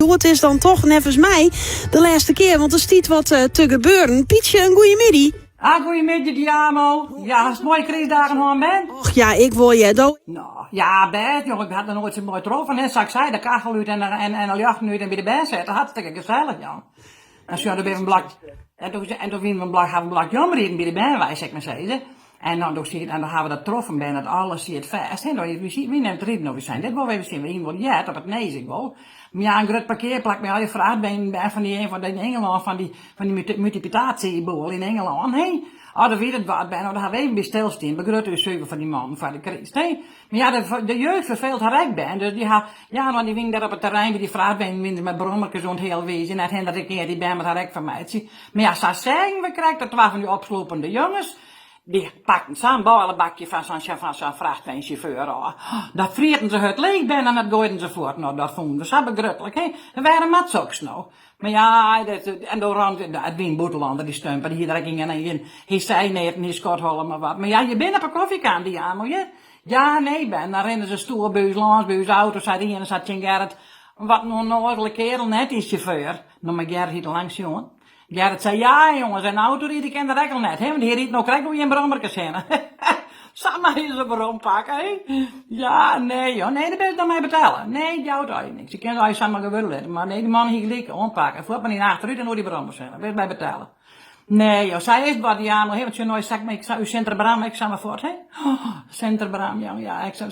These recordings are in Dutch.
Hoe het is dan toch, nevens mij, de laatste keer, want er stiet wat te gebeuren. Pietje, een goeie middag. Goedemiddag, Diamo. Ja, als het mooie kriesdagen gewoon bent. Och ja, ik wil je dood. Nou, ja, best, jongen. Ik had er nooit zo mooi getroffen. Hè. Zoals ik zei, de kachel uit en de jacht nu en bij de band zetten. Hartstikke gezellig, ja. En zo hadden we een blak, en toen we een blak, hebben we een blak jammer bij de band, wij, zeg maar zeggen. En dan gaan we dat troffen bij dat alles zie het vast. En dan, wie neemt er in, we zijn dit wel even zien, we hier wel jet op het neus, ik wel. Maar ja, een groot parkeerplak met al je vraag bij van die Engeland, van die multiplicatieboel in Engeland, hé. Oh, dat weet het wat bij, nou, daar gaan we even bij stilstaan. Begroot u zeven van die man, van de Christ, hé. Maar ja, de jeugd verveelt haar rijk bij, dus die gaat, ja, dan die wing daar op het terrein, bij die vraag bij, met brommertjes zo'n heel wezen, en hen dat ik keer die bij met haar rijk van mij. Maar ja, ze zeggen, we krijgen dat twee van die opslopende jongens. Die pakten zo'n ballenbakje van zo'n vrachtwagenchauffeur. Oh, dat vrieten ze het leeg bij en dat gooiden ze voort. Nou, dat vonden ze begruttelijk, hè. Er waren matzoks nou. Maar ja, en door het Wien Boetelander, die stumper, die hier gingen en hij zei net en hij schot hollen maar wat. Maar ja, je bent op een koffiekaan, die aan, moet je? Ja, nee, ben. Dan rennen ze stoerbuis langs, buis auto's, zei die en dan zat Gerrit. Wat een onnozele kerel, net die chauffeur. Nou, maar Gerrit hier langs, jongen. Gerrit zei, ja jongens, een auto riet ik in de rekkel net, hè, want die riet nog krijg hoe je een brommerkes heen. Zal maar eens een brom pakken, hè. Ja, nee joh, nee, dat ben je dan mij betalen. Nee, die auto had je niks. Je kent al je samen gewillen, maar nee, die man hier gelijk ontpakken. Voort maar niet achteruit en door die brommers heen, dat ben je mij betalen. Nee joh, zij is wat die aan, hè, want je nooit zegt, maar ik zou u Sinterbram, ik zou maar voort, hè. Oh, Sinterbram, ja, ik zou,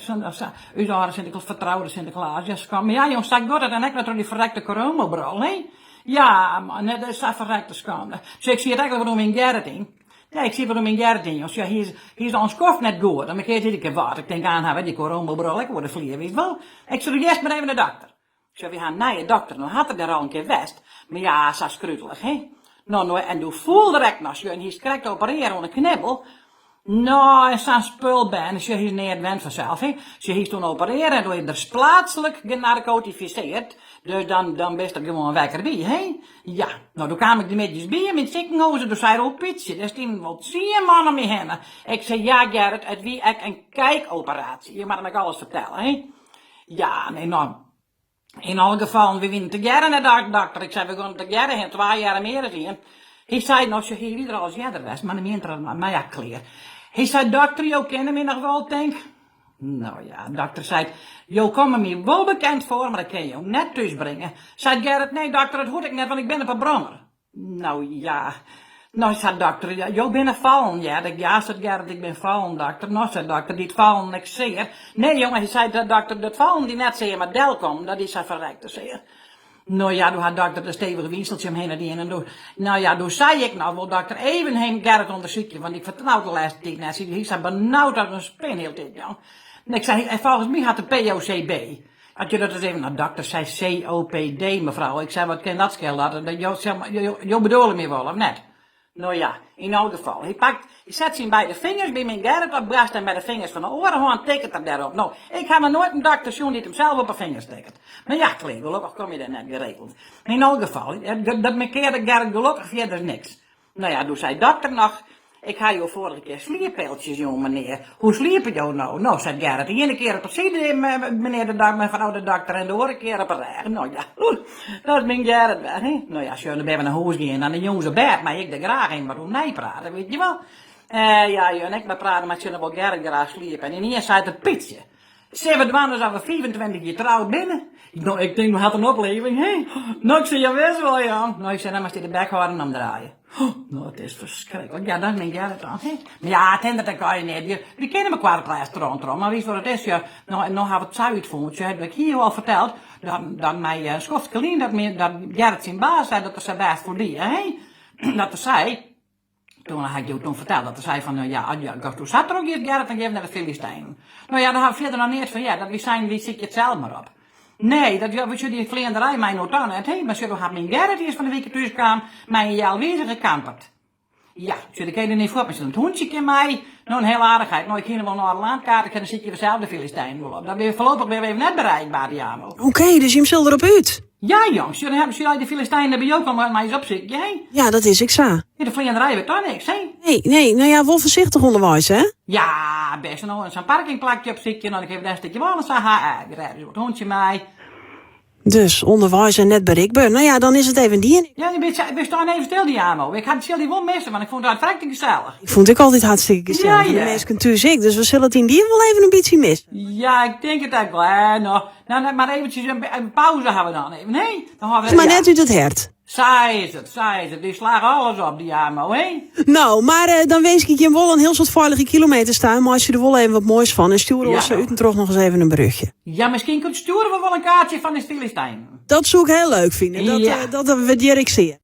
u zou Sinterklaas, vertrouwde Sinterklaas, ja, maar ja jongens, zeg goed, en ik natuurlijk die verrekte coronabrol, hè. Ja, man, dat is even verrekte schande. Dus ik zie het eigenlijk waarom in Gerrit in. Ja, ik zie waarom in Gerrit in, jongens. Ja, hier is ons kof net goed. Dan keer dit ik wat. Ik denk aan haar, die coronabrol, ik word een vliegen, weet je wel. Ik zeg, eerst maar even naar de dokter. Ik zeg, we gaan naar je dokter. Dan had ik daar al een keer west. Maar ja, zo schrutelig, hè. Nou, en doe voel direct nog, en hier krijgt opereren onder knibbel. Nou, en zo'n spul ben, dus je hier niet wend vanzelf, hè. Dus je hier toen opereren en doe je er plaatselijk genarcotificeerd. Dus dan best er gewoon wekker bij, hè. Ja, nou, toen kwam ik die metjes bij met ziekenhuizen, dus zei ook Pietje, daar staan wel 10 mannen mee hen. Ik zei, ja Gerrit, het wie ik een kijkoperatie, je mag me alles vertellen, hè. Ja, nee, nou. In alle gevallen, we winnen te jaren naar de dokter. Ik zei, we gaan te jaren heen, 2 jaar meer zien. Hij zei, nou, je hier ieder als jij er was, maar dan meent er maar ja, kleer. Hij zei, dokter, jou kennen me nog wel, denk. Nou ja, dokter zei, jou komt me wel bekend voor, maar ik kan je net thuis brengen. Zei Gerrit, nee dokter, dat hoor ik net, want ik ben op een brommer. Nou ja, nou zei dokter, ja, jou bent vallen, ja. Ja, zei Gerrit, ik ben vallen, dokter. Nou, zei dokter, die vallen, ik zeer. Nee jongen, hij zei, dat dokter, dat vallen die net zeer, maar del komt, dat is hij verrekte zeer. Nou ja, toen had dokter de stevige winseltje omheen en die en door. Nou ja, toen zei ik nou wel dokter, even heen Gerrit onderzoeken, want ik vertrouw de laatste tijd net. Hij zei benauwd als een spin heel dit, ja. En ik zei, en volgens mij had de POCB. Had je dat eens even, nou dokter zei COPD mevrouw. Ik zei, wat kan dat schelen? Je bedoelde me wel, of net? Nou ja, in elk geval. Hij zet zijn beide vingers bij mijn Gerrit op, braast hem bij de vingers van de oren, gewoon tekent er daarop. Nou, ik ga maar nooit een dokter zien die hem zelf op een vingers tekent. Maar ja, klein, gelukkig kom je daar net geregeld. In elk geval, dat mekeerde Gerrit gelukkig verder niks. Nou ja, toen zei dokter nog, ik ga jou vorige keer slierpeeltjes, jong meneer. Hoe sliepen jou nou? Nou, zei Gerrit, de ene keer op precies meneer de mevrouw de dokter en de andere keer op een reg. Nou ja, dat is mijn Gerrit, hè. Nou ja, zullen we naar huis gaan en de jongens op bed, maar ik er graag in waarom nee praten, weet je wel. Ja, je en ik maar praten, maar ik zullen wel Gerrit graag sliepen. En ineens zei het Pietje. Ze we dwaan dus over 24 jaar trouw binnen. Nou, ik denk, we hadden een opleving, hè? Nou, ik zei, ja, best wel, ja. Nou, ik zei, dan moest je de bek houden en omdraaien. Nou, het is verschrikkelijk. Ja, dat denk jij het aan, hè? Maar ja, het hindert, dat kan je niet. Die kennen me kwaad rondom. Maar weet je wat het is, ja? Nou, en nou hebben we het zoiets voor. Je heb ik hier al verteld, dat mijn schofskelien, dat Gerrit zijn baas zei, dat er zijn best voor die, hè? Dat er zei... Toen had ik jou toen verteld dat hij zei van, ja, toen zat er ook iets Gerrit en geef naar de Filistijnen. Nou ja, daar had ik verder nog niet van, ja, dat wie zijn, wie zit je het zelf maar op. Nee, dat we die vleenderij mij nooit aan het heen, maar ze had mijn Gerrit die is van de week thuis kwam, mij je alweer gekamperd. Ja, ze de kende niet voor, maar ze een hondje in mij, nou een hele aardigheid. Nou, ik ging wel naar de landkaart, en dan zit je dezelfde Filistijnen wel op. Dat ben je voorlopig weer even net bereikbaar, die Jamo. Oké, dus je hem zult erop uit. Ja, jongens, jullie de Filistijnen bij jou ook al maar eens opzoeken, hè? Ja, dat is ik zo. Ja, de vleenderij weet toch niks, hè? Nee, nou ja, wel voorzichtig onderwijs, hè? Ja, best nou, zo'n parkingplakje op zitje, nou, ik heb daar een stukje wonen, zo, rijden ze het hondje mij. Dus onderwijs en net bereikbaar. Nou ja, dan is het even die. Ja, we staan even stil, die Amo. Ik had het die wel missen, want ik vond dat vrij gezellig. Ik vond ik altijd hartstikke gezellig. Ja, ja. De mensen thuis ik, dus we zullen het in die wel even een beetje missen. Ja, ik denk het ook wel. Nou, maar eventjes een pauze hebben we dan even. Nee, dan gaan we Is maar net uit het hert. Zij is het. Die slagen alles op, die Amo, hè? Nou, maar dan wens ik je wel een heel soort veilige kilometer staan. Maar als je er wel even wat moois van en sturen we uit en terug nog eens even een brugje. Ja, misschien sturen we wel een kaartje van de Stilestein. Dat zou ik heel leuk vinden. Dat Ja. Dat waardeer ik zeer.